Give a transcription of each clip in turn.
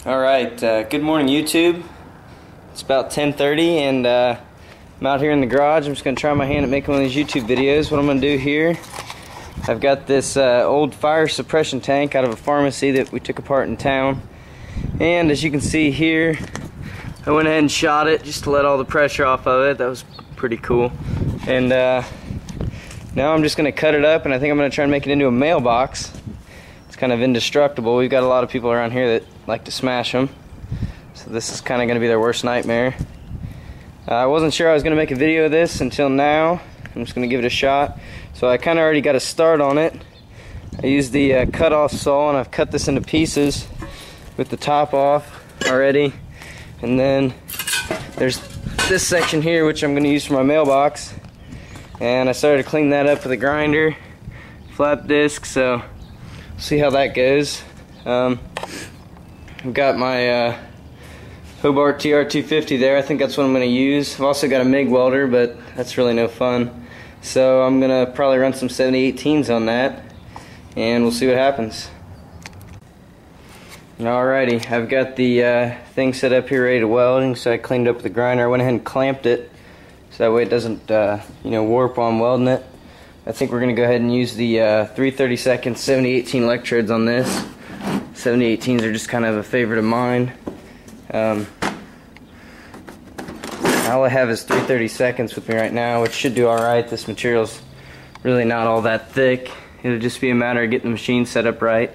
Alright, good morning YouTube. It's about 10:30 and I'm out here in the garage. I'm just going to try my hand at making one of these YouTube videos. What I'm going to do here, I've got this old fire suppression tank out of a pharmacy that we took apart in town. And as you can see here, I went ahead and shot it just to let all the pressure off of it. That was pretty cool. And now I'm just going to cut it up, and I think I'm going to try and make it into a mailbox. It's kind of indestructible. We've got a lot of people around here that like to smash them, so this is kind of going to be their worst nightmare. I wasn't sure I was going to make a video of this until now. I'm just going to give it a shot. So I kind of already got a start on it. I used the cut-off saw, and I've cut this into pieces with the top off already. And then there's this section here, which I'm going to use for my mailbox. And I started to clean that up with a grinder, flap disc, so see how that goes. I've got my Hobart TR250 there. I think that's what I'm going to use. I've also got a MIG welder, but that's really no fun. So I'm going to probably run some 7018s on that, and we'll see what happens. Alrighty, I've got the thing set up here ready to welding, so I cleaned up with the grinder. I went ahead and clamped it, so that way it doesn't warp while I'm welding it. I think we're going to go ahead and use the 3/32 7018 electrodes on this. 7018s are just kind of a favorite of mine. All I have is 3/32 with me right now, which should do alright. This material's really not all that thick. It'll just be a matter of getting the machine set up right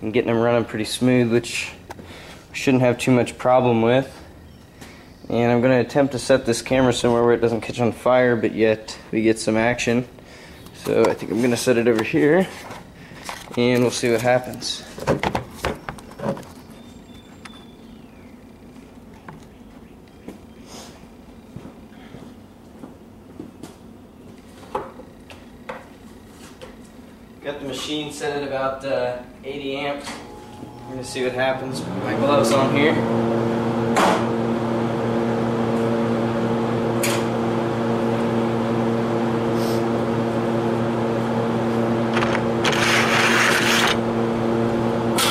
and getting them running pretty smooth, which we shouldn't have too much problem with. And I'm going to attempt to set this camera somewhere where it doesn't catch on fire, but yet we get some action. So I think I'm going to set it over here, and we'll see what happens. Got the machine set at about 80 amps. We're going to see what happens. Put my gloves on here.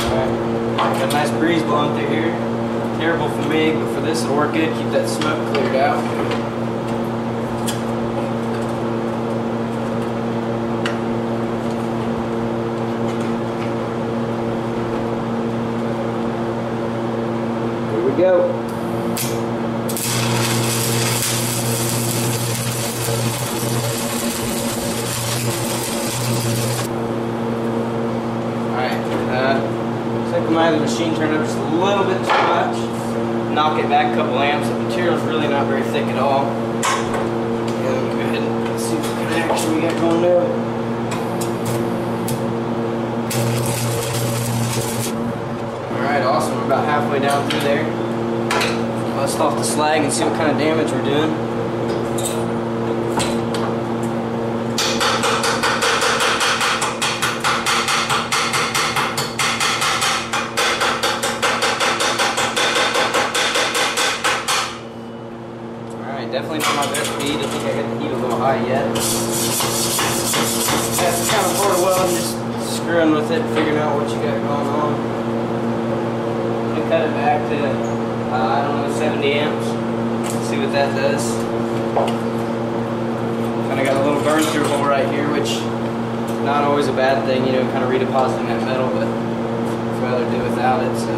Alright, got a nice breeze blowing through here. Terrible for me, but for this it'll work good. Keep that smoke cleared out. Go. Alright, looks like we might have the machine turned up just a little bit too much. Knock it back a couple amps. The material's really not very thick at all. And we'll go ahead and see what kind of action we got going there. Alright, awesome. We're about halfway down through there. Bust off the slag and see what kind of damage we're doing. Alright, definitely not my best speed. I think I got the heat a little high yet. That's kind of hard to weld, just screwing with it, figuring out what you got going on. And cut it back to I don't know, 70 amps. Let's see what that does. Kind of got a little burn through hole right here, which is not always a bad thing, you know, kind of redepositing that metal, but I'd rather do without it, so.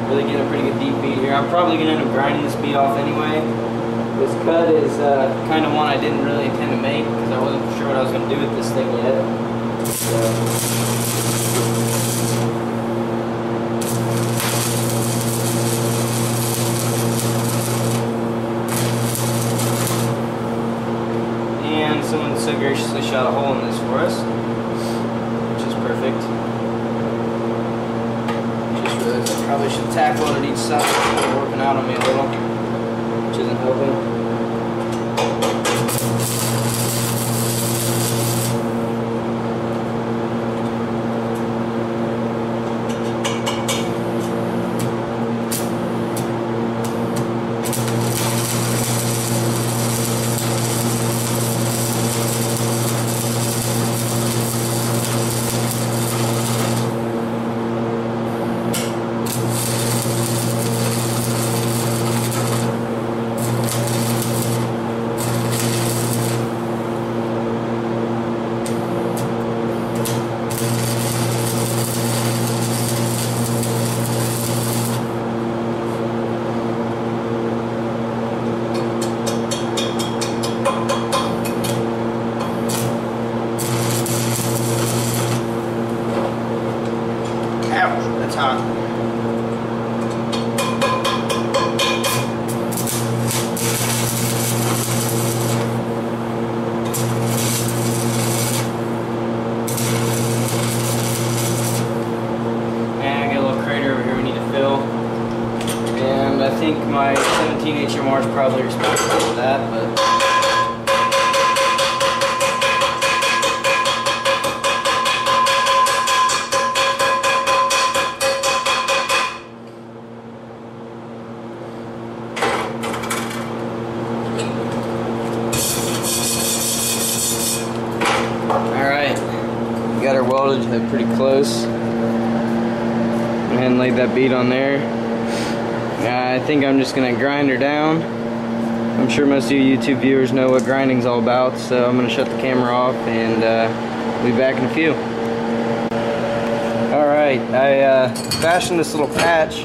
Really getting a pretty good deep beat here. I'm probably going to end up grinding this bead off anyway. This cut is kind of one I didn't really intend to make because I wasn't sure what I was going to do with this thing yet. So. And someone so graciously shot a hole in this for us, which is perfect. Just realized I probably should tack one on each side. It's working out on me a little, which isn't helping. think my 17 HMR is probably responsible for that, but got her welded pretty close. Go ahead and lay that bead on there. I think I'm just going to grind her down. I'm sure most of you YouTube viewers know what grinding's all about, so I'm going to shut the camera off and we'll be back in a few. Alright, I fashioned this little patch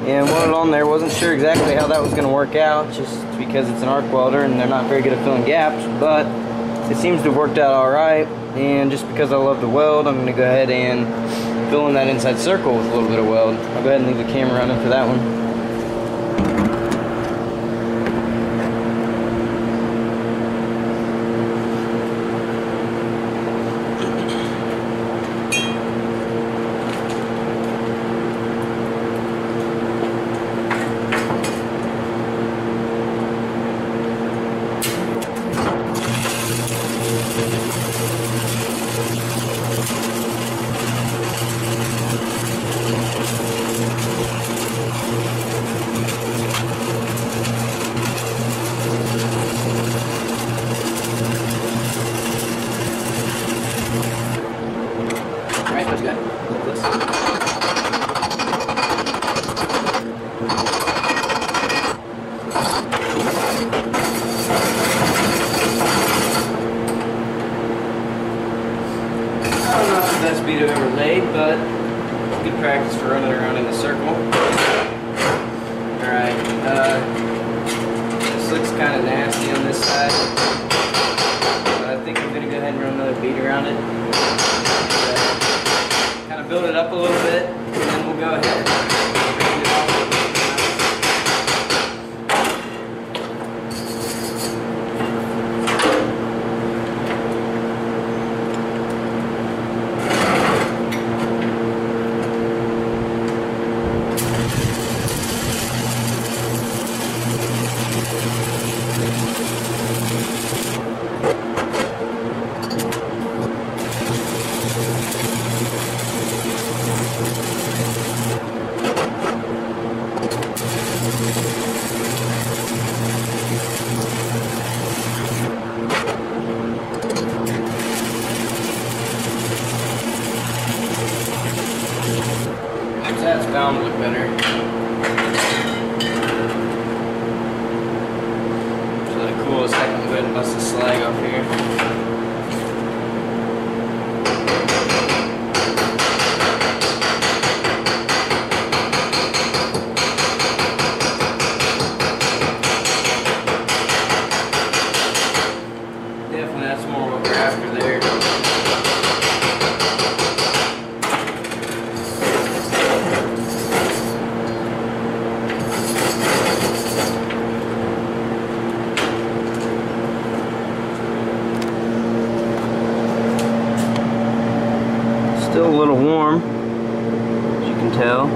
and welded on there. Wasn't sure exactly how that was going to work out, just because it's an arc welder and they're not very good at filling gaps, but it seems to have worked out alright. And just because I love to weld, I'm going to go ahead and fill in that inside circle with a little bit of weld. I'll go ahead and leave the camera running for that one. Best bead I've ever laid, but good practice for running around in the circle. Alright, this looks kind of nasty on this side, but I think I'm going to go ahead and run another bead around it. Kind of build it up a little bit, and then we'll go ahead and grind it off. That's bound to look better. Just let it cool a second. Go ahead and bust the slag off here. Definitely, that's more what we're after there. Still a little warm, as you can tell.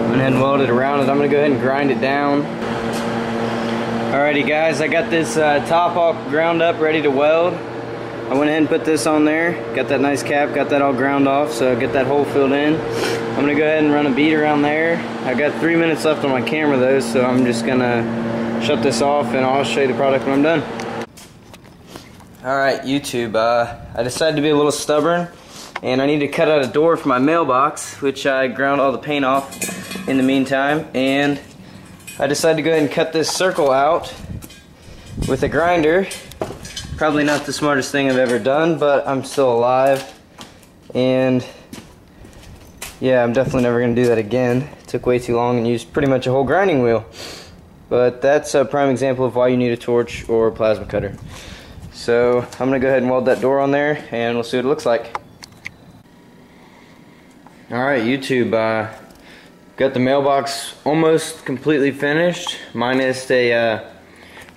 Went ahead and welded around it. I'm going to go ahead and grind it down. Alrighty guys, I got this top all ground up, ready to weld. I went ahead and put this on there. Got that nice cap, got that all ground off, so get that hole filled in. I'm going to go ahead and run a bead around there. I've got 3 minutes left on my camera though, so I'm just going to shut this off and I'll show you the product when I'm done. Alright YouTube, I decided to be a little stubborn and I need to cut out a door for my mailbox, which I ground all the paint off in the meantime, and I decided to go ahead and cut this circle out with a grinder. Probably not the smartest thing I've ever done, but I'm still alive, and yeah, I'm definitely never going to do that again. It took way too long and used pretty much a whole grinding wheel. But that's a prime example of why you need a torch or a plasma cutter. So I'm going to go ahead and weld that door on there and we'll see what it looks like. Alright YouTube, got the mailbox almost completely finished, minus a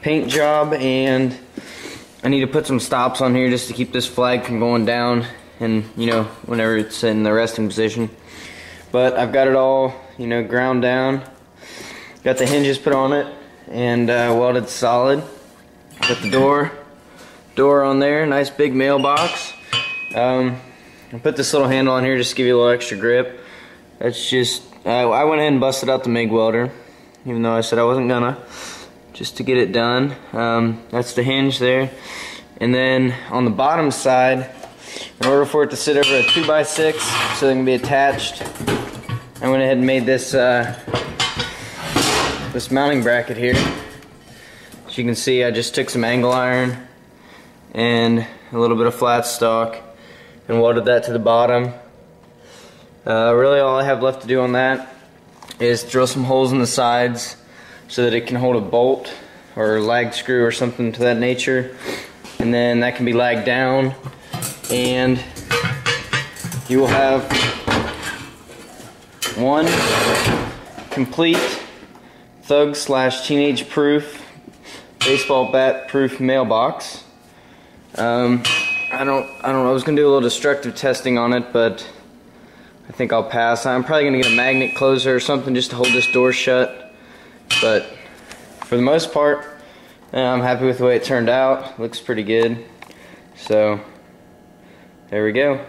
paint job, and I need to put some stops on here just to keep this flag from going down and, you know, whenever it's in the resting position. but I've got it all, you know, ground down. Got the hinges put on it and welded solid. Got the door on there, nice big mailbox. I put this little handle on here just to give you a little extra grip. That's just, I went ahead and busted out the MIG welder, even though I said I wasn't gonna, just to get it done. That's the hinge there. And then on the bottom side, in order for it to sit over a 2x6 so they can be attached, I went ahead and made this this mounting bracket here. As you can see, I just took some angle iron and a little bit of flat stock and welded that to the bottom. Really all I have left to do on that is drill some holes in the sides so that it can hold a bolt or lag screw or something to that nature, and then that can be lagged down and you will have one complete thug/teenage proof, baseball bat proof mailbox. I don't know, I was gonna do a little destructive testing on it, but I think I'll pass. I'm probably gonna get a magnet closer or something just to hold this door shut, but for the most part I'm happy with the way it turned out. Looks pretty good. So there we go.